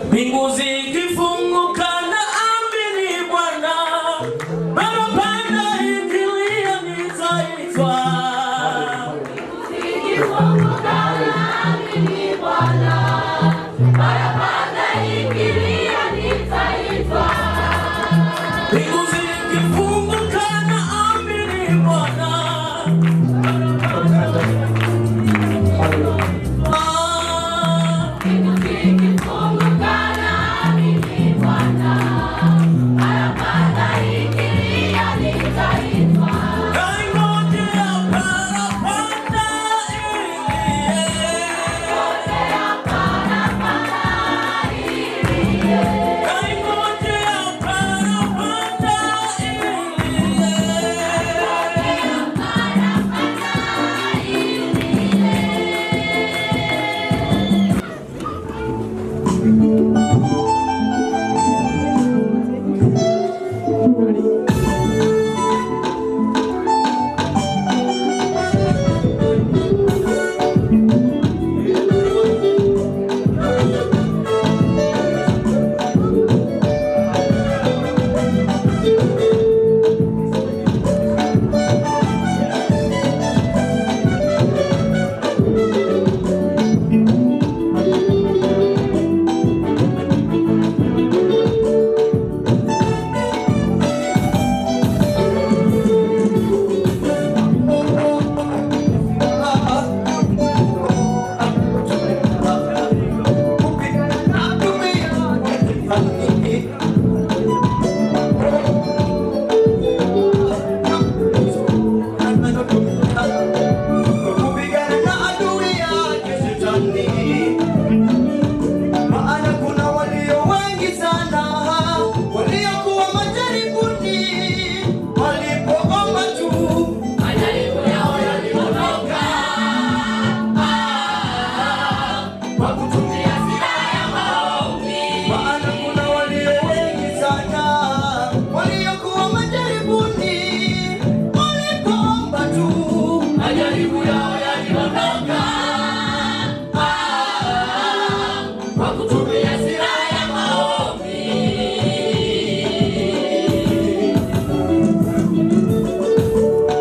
Mbingu zikifunguka na amini Bwana, barabara ikilia nitaitwa. Mbingu zikifunguka na amini Bwana, barabara ikilia nitaitwa. Mbingu zikifunguka na amini Bwana,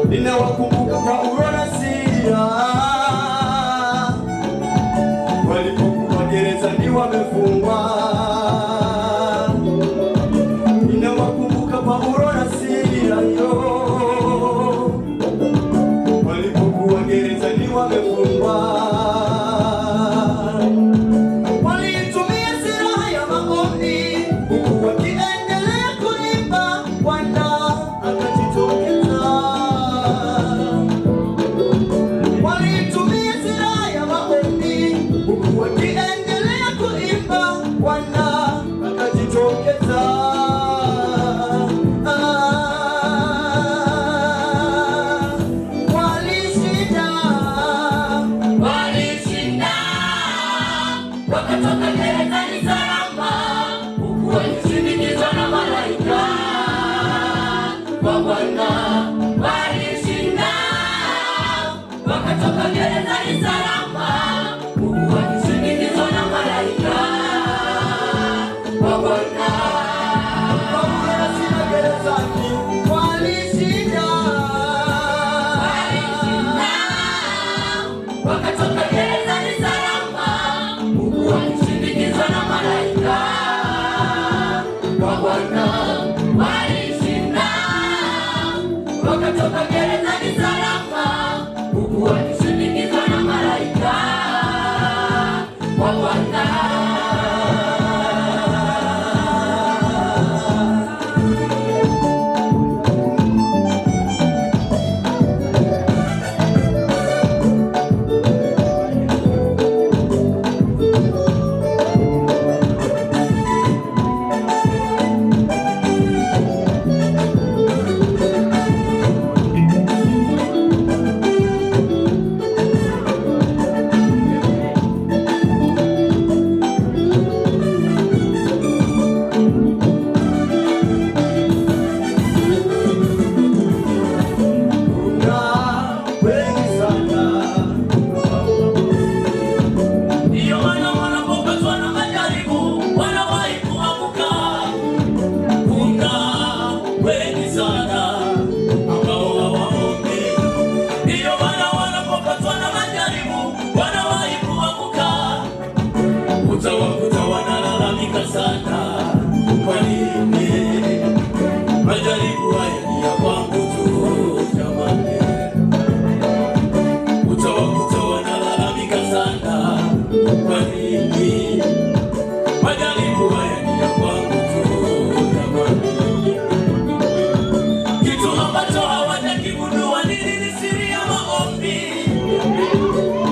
ninawakumbuka Paulo na Sila walipokuwa gerezani wamefungwa. Ninawakumbuka Paulo na Sila walipokuwa gerezani wamefungwa. Walitumia silaha ya maombi huku wakiendelea kuimba, Bwana akajitokeza. Walitumia silaha ya maombi huku wakiendelea kuimba, Bwana akajitokeza. Wakatoka gerezani salama, huku wakisindikizwa na malaika wa Bwana. Walishinda, wakatoka gerezani salama, huku wakisindikizwa na malaika wa Bwana. Paulo na Sila gerezani walishinda, wakatoka gerezani salama, huku wakisindikizwa na malaika wa Bwana. Walishinda, wakatoka gerezani salama, huku wakisindikizwa na malaika wa Bwana. majaribu haya ni ya kwangu tu jamani. Kitu ambacho hawajakigundua nini ni siri ya maombi.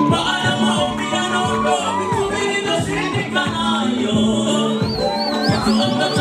Maana maombi yanaondoa vitu vilivyoshindikana. Kitu ambacho